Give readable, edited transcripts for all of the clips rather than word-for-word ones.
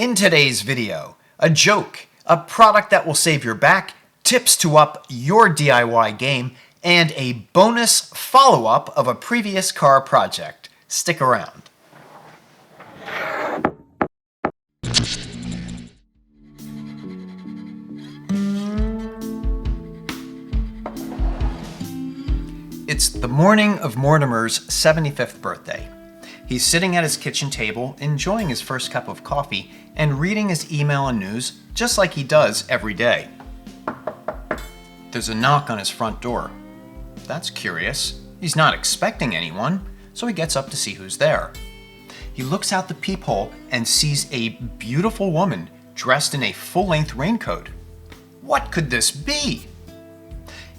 In today's video, a joke, a product that will save your back, tips to up your DIY game, and a bonus follow-up of a previous car project. Stick around. It's the morning of Mortimer's 75th birthday. He's sitting at his kitchen table, enjoying his first cup of coffee, and reading his email and news, just like he does every day. There's a knock on his front door. That's curious. He's not expecting anyone, so he gets up to see who's there. He looks out the peephole and sees a beautiful woman dressed in a full-length raincoat. What could this be?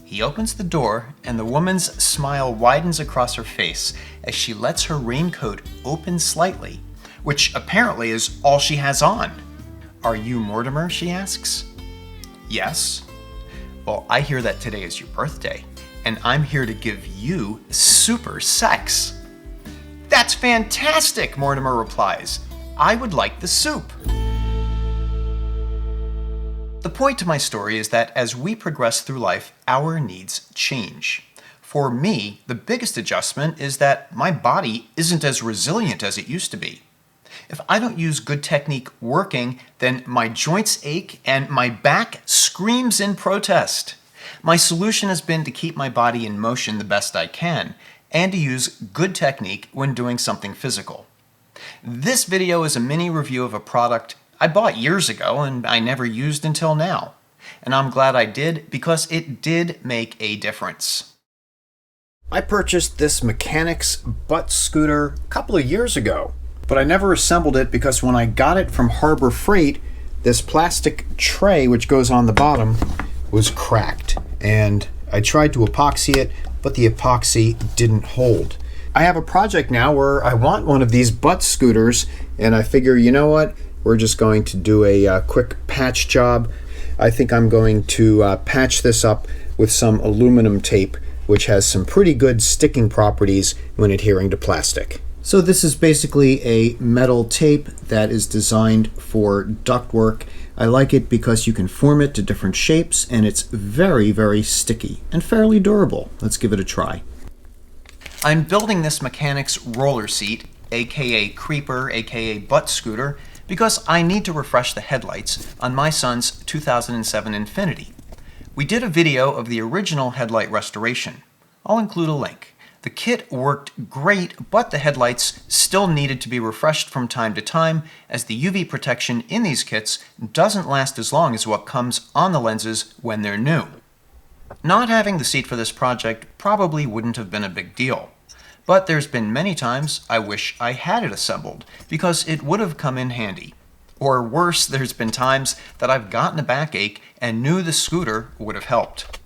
He opens the door, and the woman's smile widens across her face as she lets her raincoat open slightly, which apparently is all she has on. "Are you Mortimer?" she asks. "Yes." "Well, I hear that today is your birthday, and I'm here to give you super sex." "That's fantastic," Mortimer replies. "I would like the soup." The point to my story is that as we progress through life, our needs change. For me, the biggest adjustment is that my body isn't as resilient as it used to be. If I don't use good technique working, then my joints ache and my back screams in protest. My solution has been to keep my body in motion the best I can, and to use good technique when doing something physical. This video is a mini review of a product I bought years ago and I never used until now. And I'm glad I did because it did make a difference. I purchased this mechanics butt scooter a couple of years ago, but I never assembled it because when I got it from Harbor Freight, this plastic tray which goes on the bottom was cracked. And I tried to epoxy it, but the epoxy didn't hold. I have a project now where I want one of these butt scooters, and I figure, you know what? We're just going to do a quick patch job. I think I'm going to patch this up with some aluminum tape, which has some pretty good sticking properties when adhering to plastic. So this is basically a metal tape that is designed for ductwork. I like it because you can form it to different shapes, and it's very, very sticky and fairly durable. Let's give it a try. I'm building this mechanics roller seat, a.k.a. creeper, a.k.a. butt scooter, because I need to refresh the headlights on my son's 2007 Infiniti. We did a video of the original headlight restoration. I'll include a link. The kit worked great, but the headlights still needed to be refreshed from time to time, as the UV protection in these kits doesn't last as long as what comes on the lenses when they're new. Not having the seat for this project probably wouldn't have been a big deal. But there's been many times I wish I had it assembled, because it would have come in handy. Or worse, there's been times that I've gotten a backache and knew the scooter would have helped.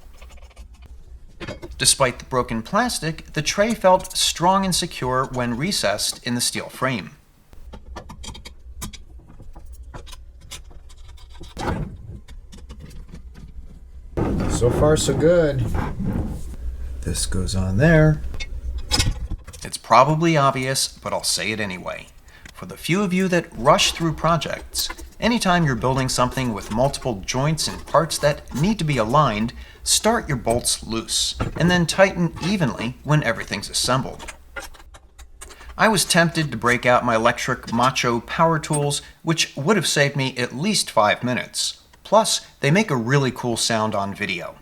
Despite the broken plastic, the tray felt strong and secure when recessed in the steel frame. So far, so good. This goes on there. It's probably obvious, but I'll say it anyway. For the few of you that rush through projects, anytime you're building something with multiple joints and parts that need to be aligned, start your bolts loose, and then tighten evenly when everything's assembled. I was tempted to break out my electric Macho power tools, which would have saved me at least 5 minutes. Plus, they make a really cool sound on video.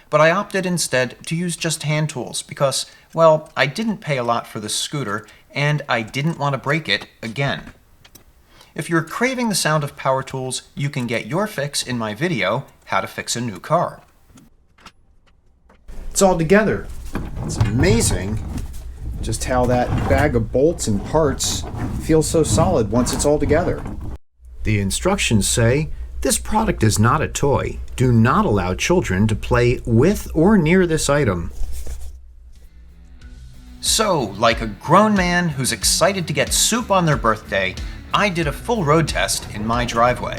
But I opted instead to use just hand tools because, well, I didn't pay a lot for this scooter and I didn't want to break it again. If you're craving the sound of power tools, you can get your fix in my video, How to Fix a New Car. It's all together. It's amazing just how that bag of bolts and parts feels so solid once it's all together. The instructions say, "This product is not a toy. Do not allow children to play with or near this item." So, like a grown man who's excited to get soup on their birthday, I did a full road test in my driveway.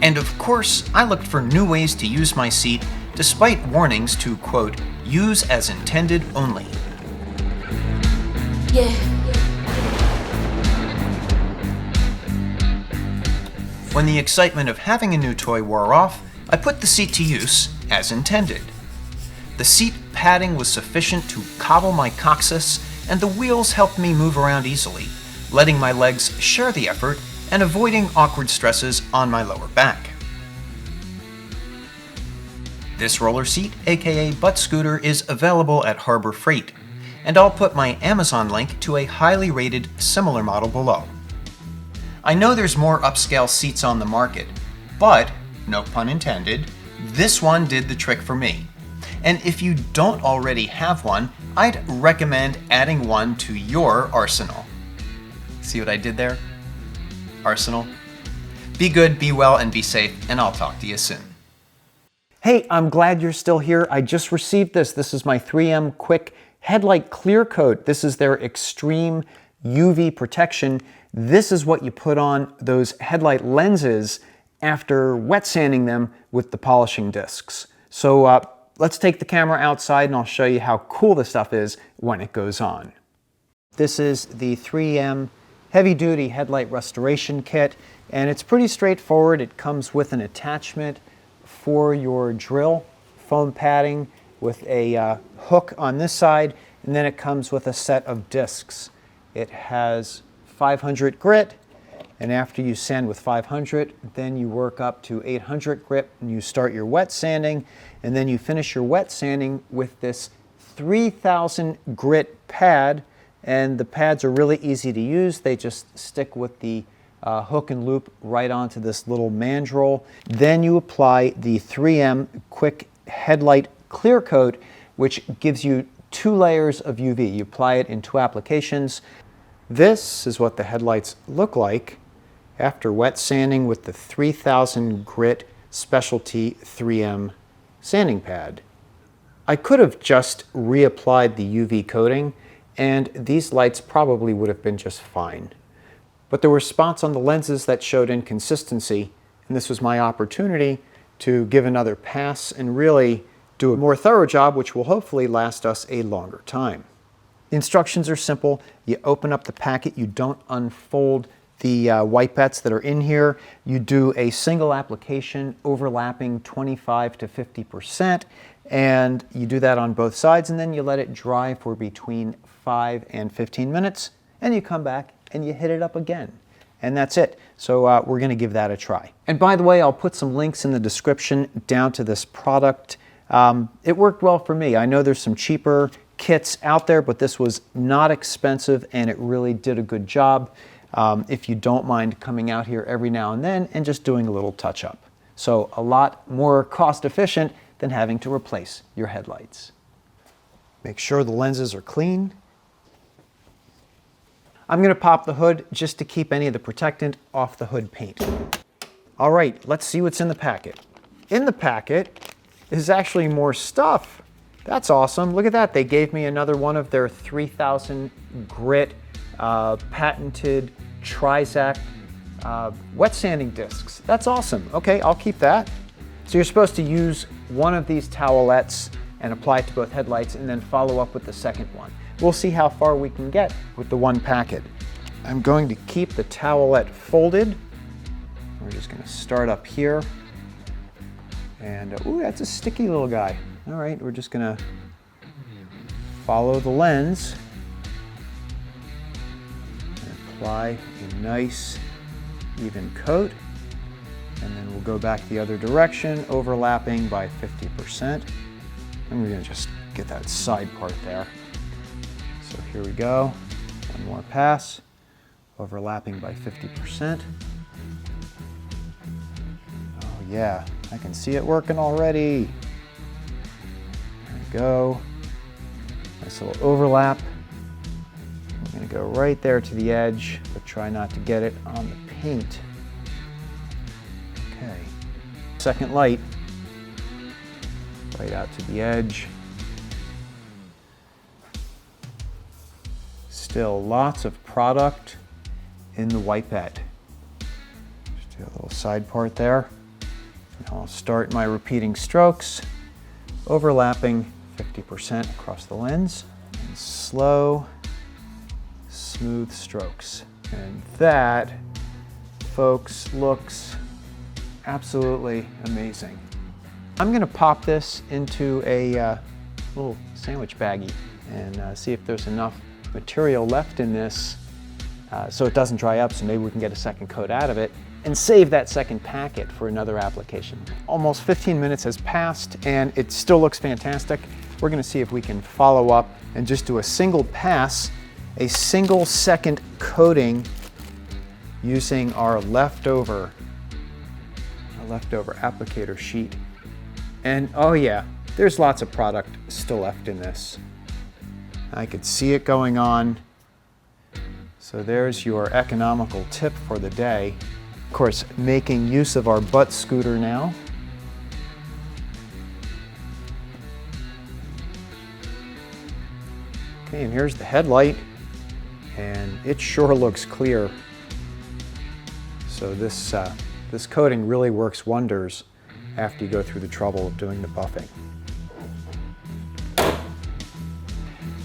And of course, I looked for new ways to use my seat, despite warnings to, quote, Use as intended only. Yeah. When the excitement of having a new toy wore off, I put the seat to use as intended. The seat padding was sufficient to coddle my coccyx, and the wheels helped me move around easily, letting my legs share the effort and avoiding awkward stresses on my lower back. This roller seat, aka butt scooter, is available at Harbor Freight, and I'll put my Amazon link to a highly rated similar model below. I know there's more upscale seats on the market, but, no pun intended, this one did the trick for me. And if you don't already have one, I'd recommend adding one to your arsenal. See what I did there? Arsenal. Be good, be well, and be safe, and I'll talk to you soon. Hey, I'm glad you're still here. I just received this. This is my 3M Quick Headlight Clear Coat. This is their extreme UV protection. This is what you put on those headlight lenses after wet sanding them with the polishing discs. So let's take the camera outside and I'll show you how cool this stuff is when it goes on. This is the 3M Heavy Duty Headlight Restoration Kit, and it's pretty straightforward. It comes with an attachment for your drill, foam padding with a hook on this side, and then it comes with a set of discs. It has 500 grit, and after you sand with 500, then you work up to 800 grit and you start your wet sanding, and then you finish your wet sanding with this 3000 grit pad, and the pads are really easy to use. They just stick with the hook and loop right onto this little mandrel. Then you apply the 3M Quick Headlight Clear Coat, which gives you 2 layers of UV. You apply it in 2 applications. This is what the headlights look like after wet sanding with the 3000 grit specialty 3M sanding pad. I could have just reapplied the UV coating and these lights probably would have been just fine. But there were spots on the lenses that showed inconsistency, and this was my opportunity to give another pass and really do a more thorough job, which will hopefully last us a longer time. The instructions are simple. You open up the packet, you don't unfold the whitebettes that are in here. You do a single application overlapping 25 to 50%, and you do that on both sides, and then you let it dry for between 5 and 15 minutes, and you come back and you hit it up again. And that's it. So we're going to give that a try. And by the way, I'll put some links in the description down to this product. It worked well for me. I know there's some cheaper kits out there, but this was not expensive and it really did a good job if you don't mind coming out here every now and then and just doing a little touch-up. So a lot more cost efficient than having to replace your headlights. Make sure the lenses are clean. I'm going to pop the hood just to keep any of the protectant off the hood paint. All right, let's see what's in the packet. In the packet is actually more stuff. That's awesome. Look at that. They gave me another one of their 3000 grit patented Trizac wet sanding discs. That's awesome. Okay, I'll keep that. So you're supposed to use one of these towelettes and apply it to both headlights and then follow up with the second one. We'll see how far we can get with the one packet. I'm going to keep the towelette folded. We're just going to start up here. And, ooh, that's a sticky little guy. All right, we're just going to follow the lens and apply a nice even coat. And then we'll go back the other direction, overlapping by 50%. And we're going to just get that side part there. So here we go, one more pass, overlapping by 50%. Oh yeah, I can see it working already. There we go, nice little overlap. I'm gonna go right there to the edge, but try not to get it on the paint. Okay, second light, right out to the edge. Still lots of product in the whitebed. Just do a little side part there. Now I'll start my repeating strokes, overlapping 50% across the lens. And slow, smooth strokes. And that, folks, looks absolutely amazing. I'm going to pop this into a little sandwich baggie and see if there's enough material left in this so it doesn't dry up, so maybe we can get a second coat out of it and save that second packet for another application. Almost 15 minutes has passed and it still looks fantastic. We're going to see if we can follow up and just do a single pass, a single second coating using our leftover applicator sheet. And oh yeah, there's lots of product still left in this. I could see it going on. So there's your economical tip for the day. Of course, making use of our butt scooter now. Okay, and here's the headlight, and it sure looks clear. So this coating really works wonders after you go through the trouble of doing the buffing.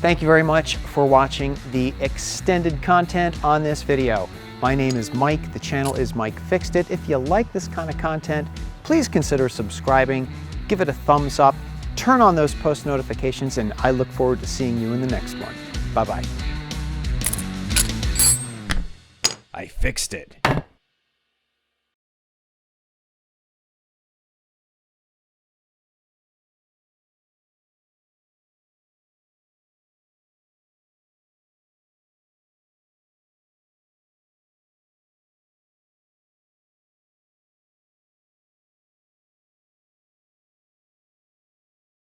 Thank you very much for watching the extended content on this video. My name is Mike, the channel is Mike Fyxdt. If you like this kind of content, please consider subscribing, give it a thumbs up, turn on those post notifications, and I look forward to seeing you in the next one. Bye-bye. I fixed it.